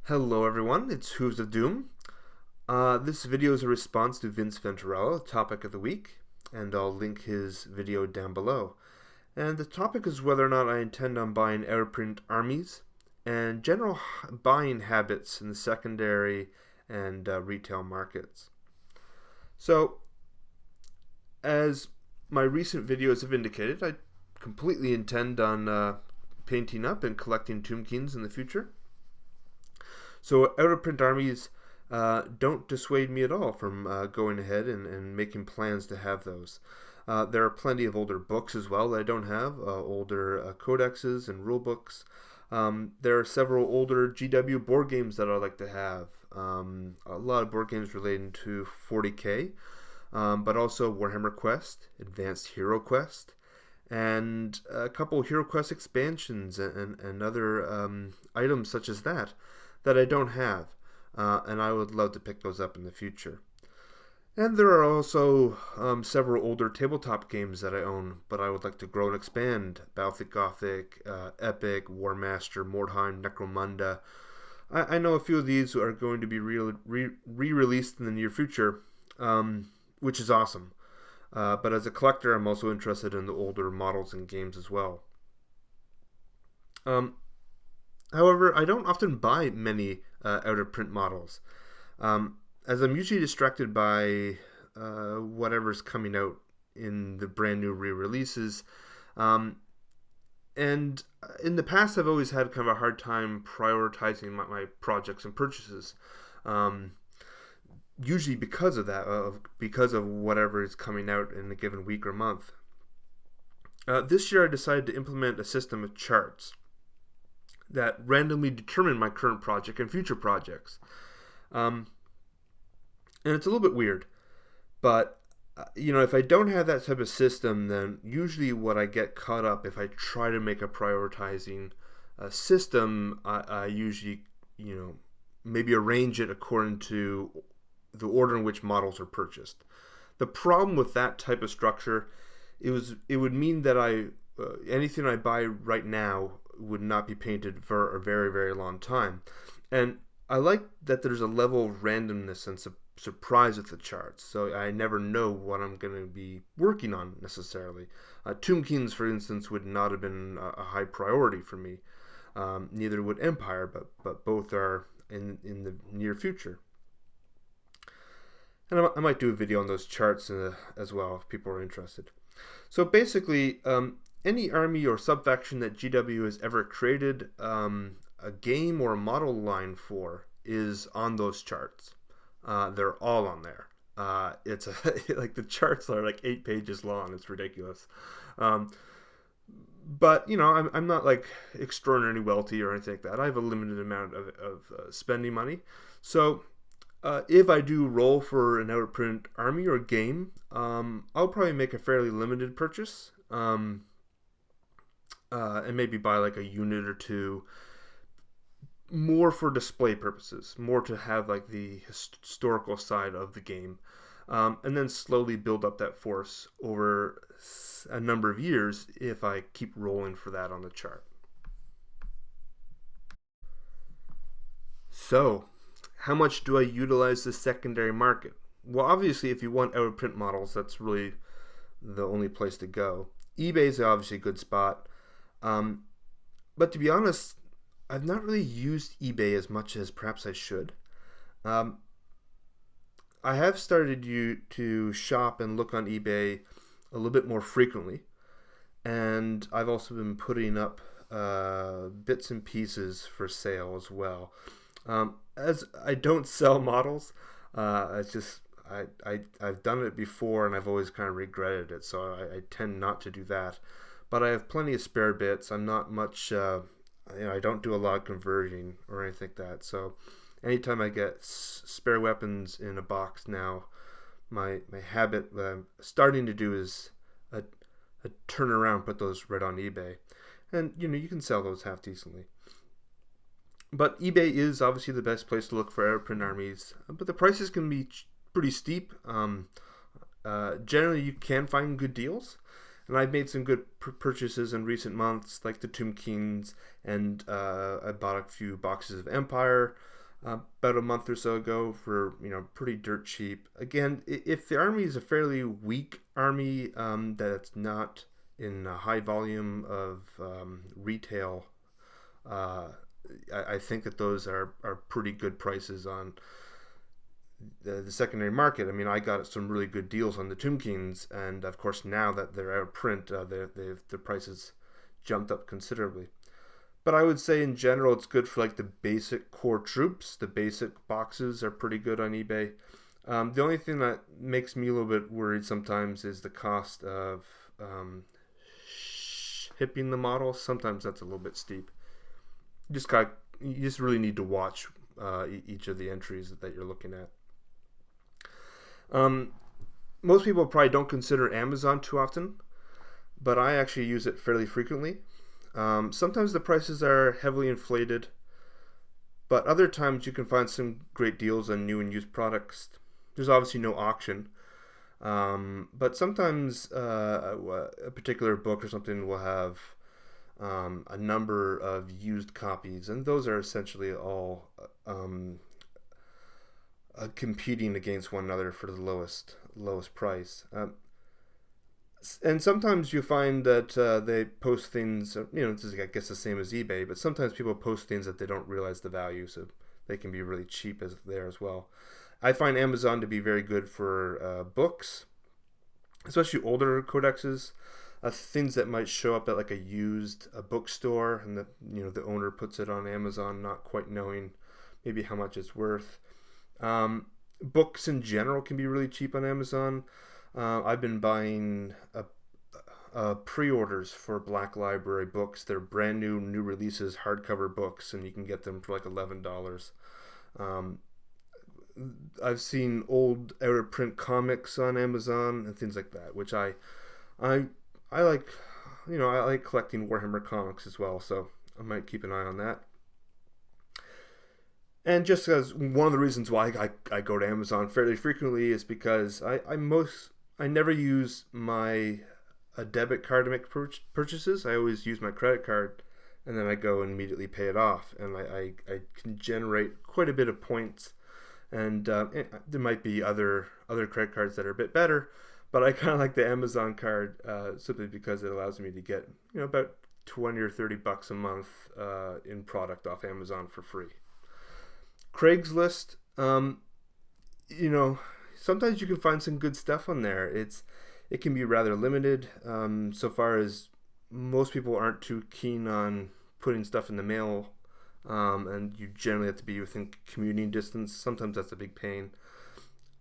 Hello everyone, it's Hooves of Doom. This video is a response to Vince Venturella, topic of the week, and I'll link his video down below. And the topic is whether or not I intend on buying out-of-print armies and general buying habits in the secondary and retail markets. So, as my recent videos have indicated, I completely intend on painting up and collecting Tomb Kings in the future. So out-of-print armies don't dissuade me at all from going ahead and making plans to have those. There are plenty of older books as well that I don't have, older codexes and rule books. There are several older GW board games that I'd like to have. A lot of board games relating to 40K, but also Warhammer Quest, Advanced Hero Quest, and a couple Hero Quest expansions and other items such as that I don't have, and I would love to pick those up in the future. And there are also several older tabletop games that I own, but I would like to grow and expand. Battlefield Gothic, Epic, War Master, Mordheim, Necromunda. I know a few of these are going to be re-released in the near future, which is awesome. But as a collector, I'm also interested in the older models and games as well. However, I don't often buy many out-of-print models, as I'm usually distracted by whatever's coming out in the brand new re-releases. And in the past, I've always had kind of a hard time prioritizing my projects and purchases, usually because of that, because of whatever is coming out in a given week or month. This year, I decided to implement a system of charts that randomly determine my current project and future projects. And it's a little bit weird, but if I don't have that type of system, then usually what I get caught up, if I try to make a prioritizing system, I usually maybe arrange it according to the order in which models are purchased. The problem with that type of structure, it would mean that anything I buy right now would not be painted for a very, very long time. And I like that there's a level of randomness and surprise with the charts, so I never know what I'm going to be working on necessarily. Tomb Kings, for instance, would not have been a high priority for me. Neither would Empire, but both are in the near future. And I might do a video on those charts as well if people are interested. So basically, any army or subfaction that GW has ever created a game or a model line for is on those charts. They're all on there. It's like the charts are like 8 pages long. It's ridiculous. But I'm not like extraordinarily wealthy or anything like that. I have a limited amount of spending money. So if I do roll for an out-of-print army or game, I'll probably make a fairly limited purchase. And maybe buy like a unit or two, more for display purposes, more to have like the historical side of the game, and then slowly build up that force over a number of years if I keep rolling for that on the chart. So, how much do I utilize the secondary market? Well, obviously, if you want out-of-print models, that's really the only place to go. eBay is obviously a good spot. But to be honest, I've not really used eBay as much as perhaps I should. I have started to shop and look on eBay a little bit more frequently, and I've also been putting up bits and pieces for sale as well. As I don't sell models, it's just I've done it before and I've always kind of regretted it, so I tend not to do that. But I have plenty of spare bits. I'm not much, I don't do a lot of conversion or anything like that. So anytime I get spare weapons in a box now, my habit that I'm starting to do is a turn around, put those right on eBay. And, you can sell those half decently. But eBay is obviously the best place to look for out-of-print armies. But the prices can be pretty steep. Generally, you can find good deals. And I've made some good purchases in recent months, like the Tomb Kings, and I bought a few boxes of Empire. about a month or so ago for pretty dirt cheap. Again, if the army is a fairly weak army that's not in a high volume of retail, I think that those are pretty good prices on the secondary market. I mean, I got some really good deals on the Tomb Kings, and of course now that they're out of print, the prices jumped up considerably. But I would say in general, it's good for like the basic core troops. The basic boxes are pretty good on eBay. The only thing that makes me a little bit worried sometimes is the cost of shipping the model. Sometimes that's a little bit steep. You just really need to watch each of the entries that you're looking at. Most people probably don't consider Amazon too often, but I actually use it fairly frequently. Sometimes the prices are heavily inflated, but other times you can find some great deals on new and used products. There's obviously no auction, but sometimes a particular book or something will have a number of used copies, and those are essentially all competing against one another for the lowest price. And sometimes you find that they post things, this is, I guess, the same as eBay, but sometimes people post things that they don't realize the value, so they can be really cheap there as well. I find Amazon to be very good for books, especially older codexes, things that might show up at like a bookstore, and the owner puts it on Amazon, not quite knowing maybe how much it's worth. Books in general can be really cheap on Amazon. I've been buying pre-orders for Black Library books. They're brand new releases, hardcover books, and you can get them for like $11. I've seen old out-of-print comics on Amazon and things like that, which I like. I like collecting Warhammer comics as well, so I might keep an eye on that. And just as one of the reasons why I go to Amazon fairly frequently is because I never use a debit card to make purchases. I always use my credit card, and then I go and immediately pay it off. And I can generate quite a bit of points. And there might be other credit cards that are a bit better, but I kind of like the Amazon card simply because it allows me to get about $20 or $30 a month in product off Amazon for free. Craigslist, sometimes you can find some good stuff on there. It can be rather limited, so far as most people aren't too keen on putting stuff in the mail, and you generally have to be within commuting distance. Sometimes that's a big pain.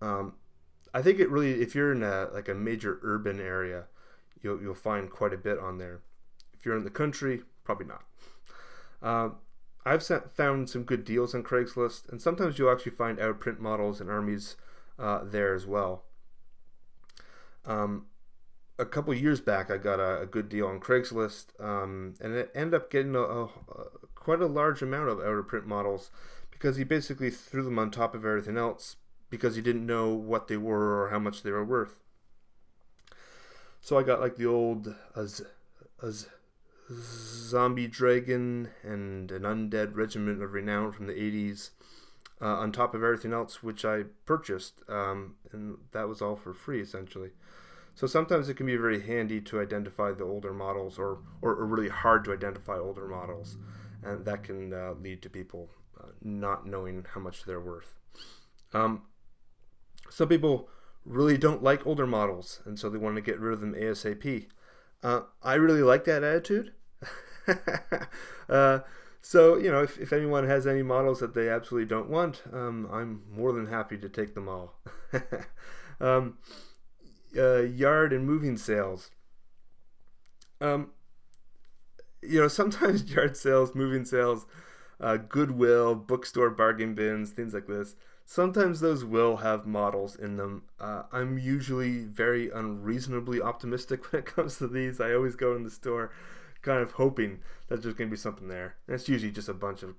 I think it really, if you're in a major urban area, you'll find quite a bit on there. If you're in the country, probably not. I've found some good deals on Craigslist, and sometimes you'll actually find out-of-print models and armies there as well. A couple years back, I got a good deal on Craigslist, and it ended up getting quite a large amount of out-of-print models because he basically threw them on top of everything else because he didn't know what they were or how much they were worth. So I got like the old zombie dragon and an undead regiment of renown from the 80s on top of everything else, which I purchased, and that was all for free essentially. So sometimes it can be very handy to identify the older models, or really hard to identify older models, and that can lead to people not knowing how much they're worth. Some people really don't like older models, and so they want to get rid of them ASAP. I really like that attitude. So, if anyone has any models that they absolutely don't want, I'm more than happy to take them all. Yard and moving sales. Sometimes yard sales, moving sales, Goodwill, bookstore bargain bins, things like this. Sometimes those will have models in them. I'm usually very unreasonably optimistic when it comes to these. I always go in the store kind of hoping that there's going to be something there. And it's usually just a bunch of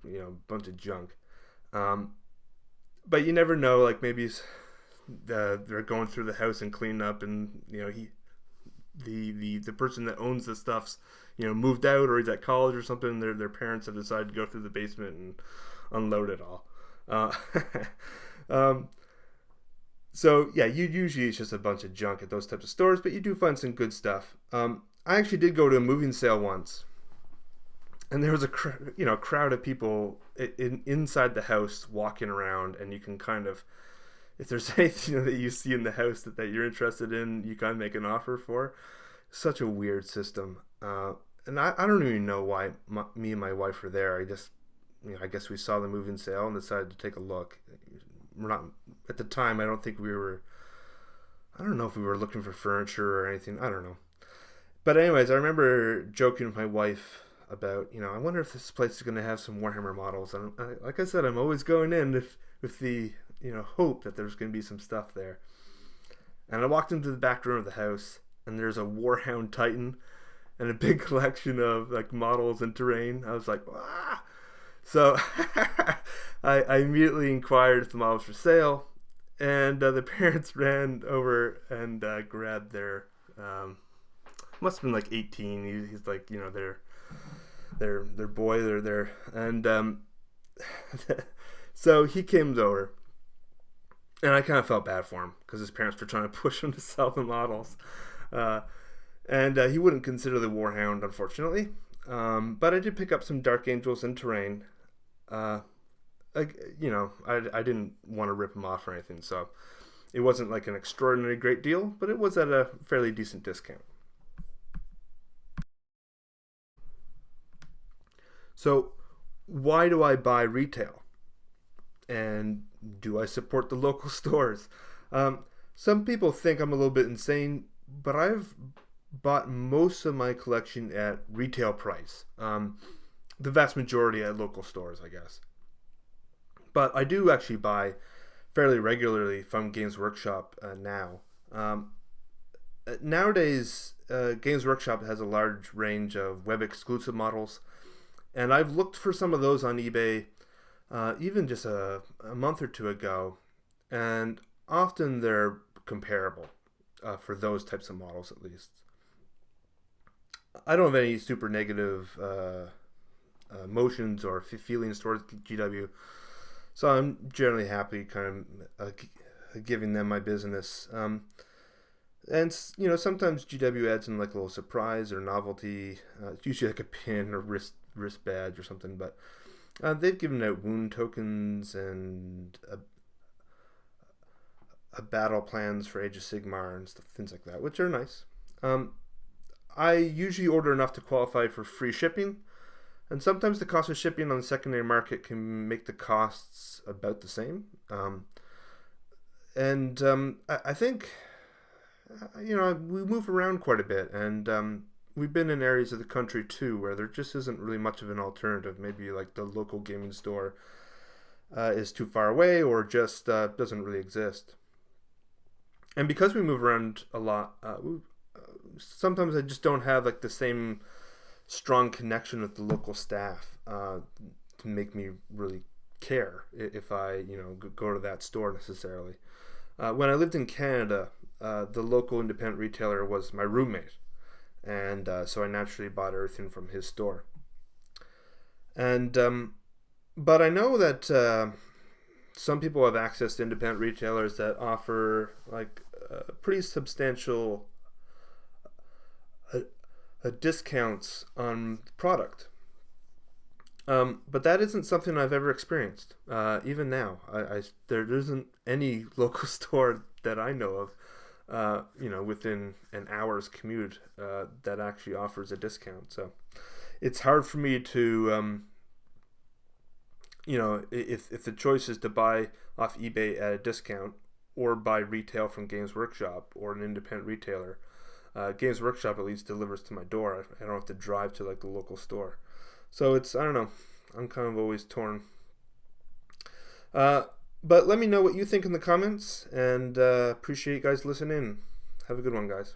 junk. But you never know, like maybe they're going through the house and cleaning up, and the person that owns the stuff's moved out, or he's at college or something, and their parents have decided to go through the basement and unload it all. Uh, um, so yeah, usually it's just a bunch of junk at those types of stores, but you do find some good stuff. I actually did go to a moving sale once, and there was a crowd of people inside the house walking around, and you can kind of, if there's anything that you see in the house that you're interested in, you kind of make an offer for. Such a weird system. And I don't even know why me and my wife were there. I guess we saw the moving sale and decided to take a look. We're not, at the time, I don't think we were, I don't know if we were looking for furniture or anything. I don't know. But anyways, I remember joking with my wife about, I wonder if this place is going to have some Warhammer models. And like I said, I'm always going in with the, hope that there's going to be some stuff there. And I walked into the back room of the house, and there's a Warhound Titan and a big collection of like models and terrain. I was like, ah! So I immediately inquired if the model was for sale, and the parents ran over and grabbed their, must have been like 18. He's like, their boy, they're there, and so he came over, and I kind of felt bad for him because his parents were trying to push him to sell the models. And he wouldn't consider the Warhound, unfortunately. But I did pick up some Dark Angels and terrain. I didn't want to rip him off or anything, so it wasn't like an extraordinary great deal, but it was at a fairly decent discount. So why do I buy retail? And do I support the local stores? Some people think I'm a little bit insane, but I've bought most of my collection at retail price. The vast majority at local stores, I guess. But I do actually buy fairly regularly from Games Workshop now. Nowadays, Games Workshop has a large range of web exclusive models, and I've looked for some of those on eBay even just a month or two ago, and often they're comparable for those types of models, at least. I don't have any super negative emotions or feelings towards GW, so I'm generally happy kind of giving them my business. And sometimes GW adds in like a little surprise or novelty. It's usually like a pin or wrist badge or something, but they've given out wound tokens and a battle plans for Age of Sigmar and stuff, things like that, which are nice. I usually order enough to qualify for free shipping, and sometimes the cost of shipping on the secondary market can make the costs about the same. I think we move around quite a bit, and we've been in areas of the country too where there just isn't really much of an alternative. Maybe like the local gaming store is too far away, or just doesn't really exist. And because we move around a lot, sometimes I just don't have like the same strong connection with the local staff to make me really care if I go to that store necessarily. When I lived in Canada, the local independent retailer was my roommate, and so I naturally bought everything from his store. And but I know that some people have access to independent retailers that offer like pretty substantial discounts on product. But that isn't something I've ever experienced. Even now, there isn't any local store that I know of, within an hour's commute that actually offers a discount. So it's hard for me to, if the choice is to buy off eBay at a discount or buy retail from Games Workshop or an independent retailer. Games Workshop at least delivers to my door. I don't have to drive to like the local store. So I don't know. I'm kind of always torn. But let me know what you think in the comments, and appreciate you guys listening. Have a good one, guys.